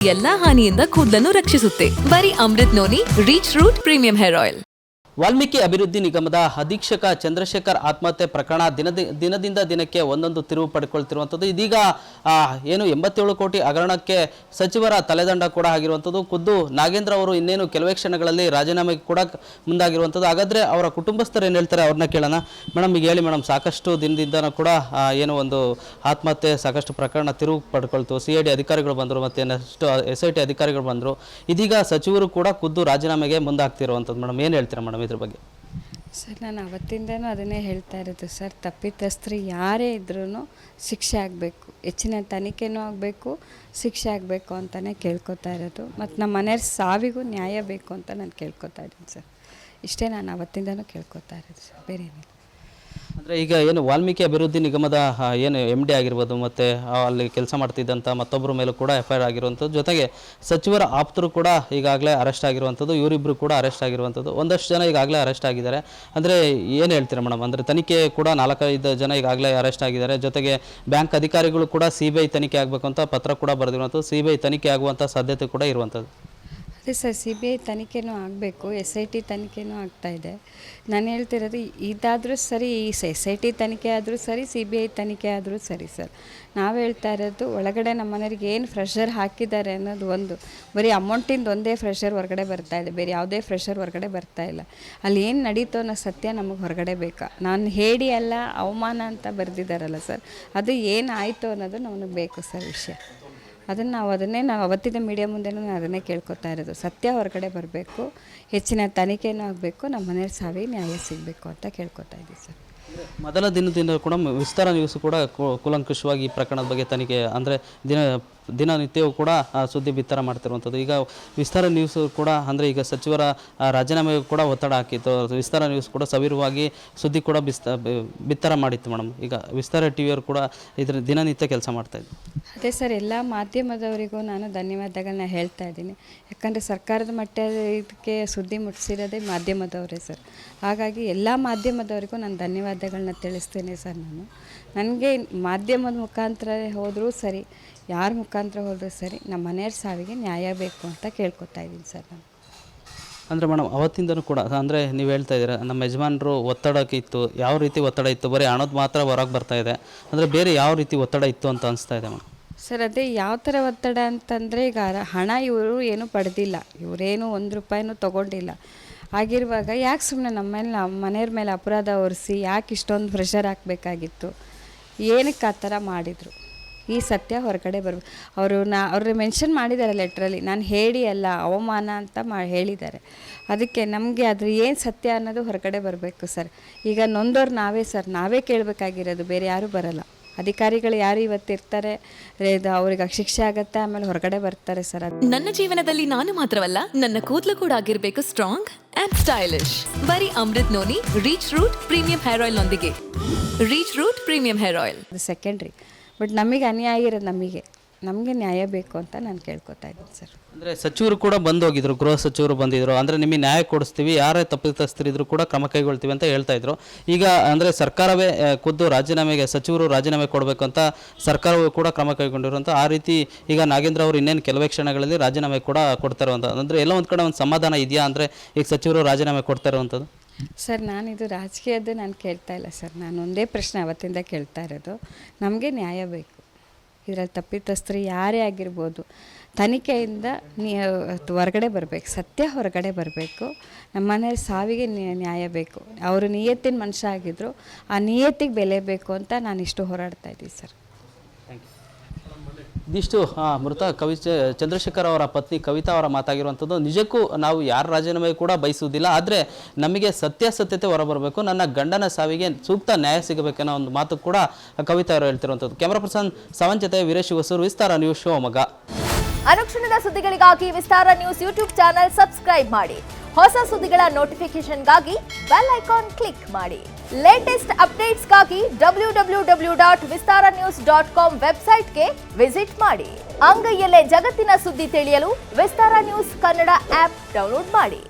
ಎಲ್ಲಾ ಹಾನಿಯಿಂದ ಕೂದಲನ್ನು ರಕ್ಷಿಸುತ್ತೆ. ಬರೀ Amrut noni reach root premium hair oil. Valmiki ಅಭಿವೃದ್ಧಿ ನಿಗಮದ ಅಧೀಕ್ಷಕ ಚಂದ್ರಶೇಖರ್ ಆತ್ಮಹತ್ಯೆ ಪ್ರಕರಣ ದಿನದಿಂದ ದಿನಕ್ಕೆ ಒಂದೊಂದು ತಿರುವು ಪಡ್ಕೊಳ್ತಿರುವಂಥದ್ದು. ಇದೀಗ ಏನು 87 ಕೋಟಿ ಹಗರಣಕ್ಕೆ ಸಚಿವರ ತಲೆದಂಡ ಕೂಡ ಆಗಿರುವಂಥದ್ದು. ಖುದ್ದು ನಾಗೇಂದ್ರ ಅವರು ಇನ್ನೇನು ಕೆಲವೇ ಕ್ಷಣಗಳಲ್ಲಿ ರಾಜೀನಾಮೆಗೆ ಕೂಡ ಮುಂದಾಗಿರುವಂಥದ್ದು. ಹಾಗಾದರೆ ಅವರ ಕುಟುಂಬಸ್ಥರು ಏನು ಹೇಳ್ತಾರೆ ಅವ್ರನ್ನ ಕೇಳೋಣ. ಮೇಡಮ್, ಈಗ ಹೇಳಿ ಮೇಡಮ್, ಸಾಕಷ್ಟು ದಿನದಿಂದ ಕೂಡ ಏನು ಒಂದು ಆತ್ಮಹತ್ಯೆ ಸಾಕಷ್ಟು ಪ್ರಕರಣ ತಿರುವು ಪಡ್ಕೊಳ್ತು. CID ಅಧಿಕಾರಿಗಳು ಬಂದರು, ಮತ್ತು ನೆಕ್ಸ್ಟ್ SIT ಅಧಿಕಾರಿಗಳು ಬಂದರು. ಇದೀಗ ಸಚಿವರು ಕೂಡ ಖುದ್ದು ರಾಜೀನಾಮೆಗೆ ಮುಂದಾಗ್ತಿರುವಂಥದ್ದು. ಮೇಡಮ್, ಏನು ಹೇಳ್ತೀರಾ ಮೇಡಮ್ ಇದ್ರ ಬಗ್ಗೆ? ಸರ್, ನಾನು ಅವತ್ತಿಂದನೂ ಅದನ್ನೇ ಹೇಳ್ತಾ ಇರೋದು ಸರ್. ತಪ್ಪಿತಸ್ಥರು ಯಾರೇ ಇದ್ರೂ ಶಿಕ್ಷೆ ಆಗಬೇಕು, ಹೆಚ್ಚಿನ ತನಿಖೆನೂ ಆಗಬೇಕು, ಶಿಕ್ಷೆ ಆಗಬೇಕು ಅಂತಲೇ ಕೇಳ್ಕೊತಾ ಇರೋದು. ಮತ್ತು ನಮ್ಮ ಮನೆಯವ್ರ ಸಾವಿಗೂ ನ್ಯಾಯ ಬೇಕು ಅಂತ ನಾನು ಕೇಳ್ಕೊತಾ ಇದ್ದೀನಿ ಸರ್. ಇಷ್ಟೇ ನಾನು ಅವತ್ತಿಂದನೂ ಕೇಳ್ಕೊತಾ ಇರೋದು ಸರ್, ಬೇರೆ ಏನಿಲ್ಲ. ಅಂದರೆ ಈಗ ಏನು ವಾಲ್ಮೀಕಿ ಅಭಿವೃದ್ಧಿ ನಿಗಮದ ಏನು MD ಆಗಿರ್ಬೋದು, ಮತ್ತು ಅಲ್ಲಿ ಕೆಲಸ ಮಾಡ್ತಿದ್ದಂಥ ಮತ್ತೊಬ್ಬರ ಮೇಲೂ ಕೂಡ FIR ಆಗಿರುವಂಥದ್ದು, ಜೊತೆಗೆ ಸಚಿವರ ಆಪ್ತರು ಕೂಡ ಈಗಾಗಲೇ ಅರೆಸ್ಟ್ ಆಗಿರುವಂಥದ್ದು, ಇವರಿಬ್ಬರು ಕೂಡ ಅರೆಸ್ಟ್ ಆಗಿರುವಂಥದ್ದು, ಒಂದಷ್ಟು ಜನ ಈಗಾಗಲೇ ಅರೆಸ್ಟ್ ಆಗಿದ್ದಾರೆ. ಅಂದರೆ ಏನು ಹೇಳ್ತೀರಾ ಮೇಡಮ್? ಅಂದರೆ ತನಿಖೆ ಕೂಡ 4-5 ಜನ ಈಗಾಗಲೇ ಅರೆಸ್ಟ್ ಆಗಿದ್ದಾರೆ. ಜೊತೆಗೆ ಬ್ಯಾಂಕ್ ಅಧಿಕಾರಿಗಳು ಕೂಡ CBI ತನಿಖೆ ಆಗಬೇಕು ಅಂತ ಪತ್ರ ಕೂಡ ಬರೆದಿರುವಂಥದ್ದು, CBI ತನಿಖೆ ಆಗುವಂಥ ಸಾಧ್ಯತೆ ಕೂಡ ಇರುವಂಥದ್ದು. ಅದೇ ಸರ್, CBI ತನಿಖೆನೂ ಆಗಬೇಕು, SIT ತನಿಖೆನೂ ಆಗ್ತಾಯಿದೆ. ನಾನು ಹೇಳ್ತಿರೋದು ಇದಾದರೂ ಸರಿ, ಈ SIT ತನಿಖೆ ಆದರೂ ಸರಿ, CBI ತನಿಖೆ ಆದರೂ ಸರಿ ಸರ್. ನಾವು ಹೇಳ್ತಾ ಇರೋದು ಒಳಗಡೆ ನಮ್ಮ ಮನೆಯವ್ರಿಗೆ ಏನು ಫ್ರೆಷರ್ ಹಾಕಿದ್ದಾರೆ ಅನ್ನೋದು ಒಂದು, ಬರೀ ಅಮೌಂಟಿಂದ ಒಂದೇ ಫ್ರೆಷರ್ ಹೊರಗಡೆ ಬರ್ತಾಯಿದೆ, ಬೇರೆ ಯಾವುದೇ ಫ್ರೆಷರ್ ಹೊರಗಡೆ ಬರ್ತಾಯಿಲ್ಲ. ಅಲ್ಲಿ ಏನು ನಡೀತೋ ಅನ್ನೋ ಸತ್ಯ ನಮಗೆ ಹೊರಗಡೆ ಬೇಕಾ. ನಾನು ಹೇಳಿ ಅಲ್ಲ ಅವಮಾನ ಅಂತ ಬರೆದಿದ್ದಾರಲ್ಲ ಸರ್, ಅದು ಏನಾಯಿತು ಅನ್ನೋದು ನಮಗೆ ಬೇಕು ಸರ್ ವಿಷಯ. ಅದನ್ನೇ ನಾವು ಅವತ್ತಿನ ಮೀಡಿಯಾ ಮುಂದೆನೂ ನಾನು ಅದನ್ನೇ ಕೇಳ್ಕೊತಾ ಇರೋದು. ಸತ್ಯ ಹೊರಗಡೆ ಬರಬೇಕು, ಹೆಚ್ಚಿನ ತನಿಖೆನೂ ಆಗಬೇಕು, ನಮ್ಮ ಮನೆಯವ್ರ ಸಾವಿಗೆ ನ್ಯಾಯ ಸಿಗಬೇಕು ಅಂತ ಕೇಳ್ಕೊತಾ ಇದ್ದೀವಿ ಸರ್. ಮೊದಲ ದಿನದಿಂದ ಕೂಡ ವಿಸ್ತಾರ ನ್ಯೂಸ್ ಕೂಡ ಕೂಲಂಕುಷವಾಗಿ ಈ ಪ್ರಕರಣದ ಬಗ್ಗೆ ತನಿಖೆ, ಅಂದರೆ ದಿನನಿತ್ಯವೂ ಕೂಡ ಸುದ್ದಿ ಬಿತ್ತರ ಮಾಡ್ತಿರುವಂಥದ್ದು. ಈಗ ವಿಸ್ತಾರ ನ್ಯೂಸ್ ಕೂಡ ಅಂದರೆ ಈಗ ಸಚಿವರ ರಾಜೀನಾಮೆಗೂ ಕೂಡ ಒತ್ತಡ ಹಾಕಿತ್ತು. ವಿಸ್ತಾರ ನ್ಯೂಸ್ ಕೂಡ ಸವಿರವಾಗಿ ಸುದ್ದಿ ಕೂಡ ಬಿತ್ತರ ಮಾಡಿತ್ತು ಮೇಡಮ್. ಈಗ ವಿಸ್ತಾರ TVಯವರು ಕೂಡ ಇದರ ದಿನನಿತ್ಯ ಕೆಲಸ ಮಾಡ್ತಾಯಿದ್ರು. ಅದೇ ಸರ್, ಎಲ್ಲ ಮಾಧ್ಯಮದವರಿಗೂ ನಾನು ಧನ್ಯವಾದಗಳನ್ನ ಹೇಳ್ತಾ ಇದ್ದೀನಿ. ಯಾಕಂದರೆ ಸರ್ಕಾರದ ಇದಕ್ಕೆ ಸುದ್ದಿ ಮುಟ್ಟಿಸಿರೋದೇ ಮಾಧ್ಯಮದವರೇ ಸರ್. ಹಾಗಾಗಿ ಎಲ್ಲ ಮಾಧ್ಯಮದವರಿಗೂ ನಾನು ಧನ್ಯವಾದಗಳನ್ನ ತಿಳಿಸ್ತೇನೆ ಸರ್. ನನಗೆ ಮಾಧ್ಯಮದ ಮುಖಾಂತರ ಹೋದರೂ ಸರಿ, ಯಾರ ಮುಖಾಂತರ ಹೋದರೂ ಸರಿ, ನಮ್ಮ ಮನೆಯವ್ರ ಸಾವಿಗೆ ನ್ಯಾಯ ಬೇಕು ಅಂತ ಕೇಳ್ಕೊತಾ ಇದ್ದೀನಿ ಸರ್ ನಾನು. ಅಂದರೆ ಮೇಡಮ್, ಅವತ್ತಿಂದನೂ ಕೂಡ ಅಂದರೆ ನೀವು ಹೇಳ್ತಾ ಇದ್ದೀರಾ ನಮ್ಮ ಯಜಮಾನರು ಒತ್ತಡಕ್ಕೆ ಇತ್ತು. ಯಾವ ರೀತಿ ಒತ್ತಡ ಇತ್ತು? ಬರೀ ಹಣದ ಮಾತ್ರ ಹೊರಗೆ ಬರ್ತಾ ಇದೆ, ಅಂದರೆ ಬೇರೆ ಯಾವ ರೀತಿ ಒತ್ತಡ ಇತ್ತು ಅಂತ ಅನಿಸ್ತಾ ಇದೆ ಮೇಡಮ್? ಸರ್, ಅದೇ ಯಾವ ಥರ ಒತ್ತಡ ಅಂತಂದರೆ, ಈಗ ಹಣ ಇವರು ಏನೂ ಪಡೆದಿಲ್ಲ, ಇವರೇನು ₹1 ತೊಗೊಂಡಿಲ್ಲ. ಆಗಿರುವಾಗ ಯಾಕೆ ಸುಮ್ಮನೆ ನಮ್ಮ ಮನೆಯವ್ರ ಮೇಲೆ ಅಪರಾಧ ಹೊರಿಸಿ ಯಾಕೆ ಇಷ್ಟೊಂದು ಪ್ರೆಷರ್ ಹಾಕಬೇಕಾಗಿತ್ತು? ಏನಕ್ಕೆ ಆ ಥರ ಮಾಡಿದರು? ಈ ಸತ್ಯ ಹೊರಗಡೆ ಬರಬೇಕು. ಅವರು ಮೆನ್ಷನ್ ಮಾಡಿದ್ದಾರೆ ಲೆಟ್ರಲ್ಲಿ, ನಾನು ಹೇಳಿ ಅಲ್ಲ ಅವಮಾನ ಅಂತ ಹೇಳಿದ್ದಾರೆ. ಅದಕ್ಕೆ ನಮಗೆ ಅದ್ರ ಏನು ಸತ್ಯ ಅನ್ನೋದು ಹೊರಗಡೆ ಬರಬೇಕು ಸರ್. ಈಗ ನೊಂದವ್ರು ನಾವೇ ಸರ್, ನಾವೇ ಕೇಳಬೇಕಾಗಿರೋದು, ಬೇರೆ ಯಾರೂ ಬರಲ್ಲ. ಅಧಿಕಾರಿಗಳು ಯಾರು ಇವತ್ತಿರ್ತಾರೆ, ಅವ್ರಿಗೆ ಶಿಕ್ಷೆ ಆಗತ್ತೆ, ಆಮೇಲೆ ಹೊರಗಡೆ ಬರ್ತಾರೆ ಸರ್. ನನ್ನ ಜೀವನದಲ್ಲಿ ನಾನು ಮಾತ್ರವಲ್ಲ, ನನ್ನ ಕೂದಲು ಕೂಡ ಆಗಿರ್ಬೇಕು ಸ್ಟ್ರಾಂಗ್ ಅಂಡ್ ಸ್ಟೈಲಿಶ್. ಬರೀ Amrut noni reach root premium hair oil ನೊಂದಿಗೆ. Reach root premium hair oil ಅದು ಸೆಕೆಂಡ್ರಿ, ಬಟ್ ನಮಗೆ ಅನ್ಯಾಯ ಆಗಿರೋದು ನಮಗೆ ನ್ಯಾಯ ಬೇಕು ಅಂತ ನಾನು ಕೇಳ್ಕೊತಾ ಇದ್ದೀನಿ ಸರ್. ಅಂದರೆ ಸಚಿವರು ಕೂಡ ಬಂದೋಗಿದ್ರು, ಗೃಹ ಸಚಿವರು ಬಂದಿದ್ರು, ಅಂದರೆ ನಿಮಗೆ ನ್ಯಾಯ ಕೊಡಿಸ್ತೀವಿ, ಯಾರೇ ತಪ್ಪಿತಸ್ಥರಿದ್ರು ಕೂಡ ಕ್ರಮ ಕೈಗೊಳ್ತೀವಿ ಅಂತ ಹೇಳ್ತಾ ಇದ್ರು. ಈಗ ಅಂದರೆ ಸರ್ಕಾರವೇ ಖುದ್ದು ಸಚಿವರು ರಾಜೀನಾಮೆ ಕೊಡಬೇಕು ಅಂತ ಸರ್ಕಾರವೂ ಕೂಡ ಕ್ರಮ ಕೈಗೊಂಡಿರುವಂಥ ಆ ರೀತಿ ಈಗ ನಾಗೇಂದ್ರ ಅವರು ಇನ್ನೇನು ಕೆಲವೇ ಕ್ಷಣಗಳಲ್ಲಿ ರಾಜೀನಾಮೆ ಕೂಡ ಕೊಡ್ತಾರೆ ಅಂತ, ಅಂದರೆ ಎಲ್ಲ ಒಂದು ಕಡೆ ಒಂದು ಸಮಾಧಾನ ಇದೆಯಾ? ಅಂದರೆ ಈಗ ಸಚಿವರು ರಾಜೀನಾಮೆ ಕೊಡ್ತಾ ಇರುವಂಥದ್ದು ಸರ್, ನಾನಿದು ರಾಜಕೀಯದ್ದು ನಾನು ಕೇಳ್ತಾ ಇಲ್ಲ ಸರ್. ನಾನು ಒಂದೇ ಪ್ರಶ್ನೆ ಅವತ್ತಿಂದ ಕೇಳ್ತಾ ಇರೋದು, ನಮಗೆ ನ್ಯಾಯ ಬೇಕು. ಇದರಲ್ಲಿ ತಪ್ಪಿತಸ್ಥರು ಯಾರೇ ಆಗಿರ್ಬೋದು, ತನಿಖೆಯಿಂದ ಹೊರಗಡೆ ಬರಬೇಕು, ಸತ್ಯ ಹೊರಗಡೆ ಬರಬೇಕು. ನಮ್ಮ ಮನೆಯ ಸಾವಿಗೆ ನ್ಯಾಯ ಬೇಕು. ಅವರು ನಿಯತ್ತಿನ ಮನುಷ್ಯ ಆಗಿದ್ದರು, ಆ ನಿಯತ್ತಿಗೆ ಬೆಲೆ ಬೇಕು ಅಂತ ನಾನು ಇಷ್ಟು ಹೋರಾಡ್ತಾ ಇದ್ದೀನಿ ಸರ್. ಇದಿಷ್ಟು ಮೃತ ಚಂದ್ರಶೇಖರ್ ಅವರ ಪತ್ನಿ ಕವಿತಾ ಅವರ ಮಾತಾಗಿರುವಂಥದ್ದು. ನಿಜಕ್ಕೂ ನಾವು ಯಾರ ರಾಜೀನಾಮೆ ಕೂಡ ಬಯಸುವುದಿಲ್ಲ, ಆದರೆ ನಮಗೆ ಸತ್ಯಾಸತ್ಯತೆ ಹೊರಬರಬೇಕು, ನನ್ನ ಗಂಡನ ಸಾವಿಗೆ ಸೂಕ್ತ ನ್ಯಾಯ ಸಿಗಬೇಕನ್ನೋ ಒಂದು ಮಾತು ಕೂಡ ಕವಿತಾ ಅವರು ಹೇಳ್ತಿರುವಂಥದ್ದು. ಕ್ಯಾಮರಾ ಪರ್ಸನ್ ಸವನ್ ಜೊತೆ ವೀರೇಶ್ ಹೊಸೂರು, ವಿಸ್ತಾರ ನ್ಯೂಸ್, ಶಿವಮೊಗ್ಗ. ಅನುಕ್ಷಣದ ಸುದ್ದಿಗಳಿಗಾಗಿ ವಿಸ್ತಾರ ನ್ಯೂಸ್ ಯೂಟ್ಯೂಬ್ ಚಾನೆಲ್ ಸಬ್ಸ್ಕ್ರೈಬ್ ಮಾಡಿ. ಹೊಸ ಸುದ್ದಿಗಳ ನೋಟಿಫಿಕೇಶನ್ಗಾಗಿ ಬೆಲ್ ಐಕಾನ್ ಕ್ಲಿಕ್ ಮಾಡಿ. ಲೇಟೆಸ್ಟ್ ಅಪ್ಡೇಟ್ಸ್ಗಾಗಿ www.vistaranews.com ವೆಬ್ಸೈಟ್ಗೆ ವಿಸಿಟ್ ಮಾಡಿ. ಅಂಗೈಯಲ್ಲೇ ಜಗತ್ತಿನ ಸುದ್ದಿ ತಿಳಿಯಲು ವಿಸ್ತಾರ ನ್ಯೂಸ್ ಕನ್ನಡ ಆಪ್ ಡೌನ್ಲೋಡ್ ಮಾಡಿ.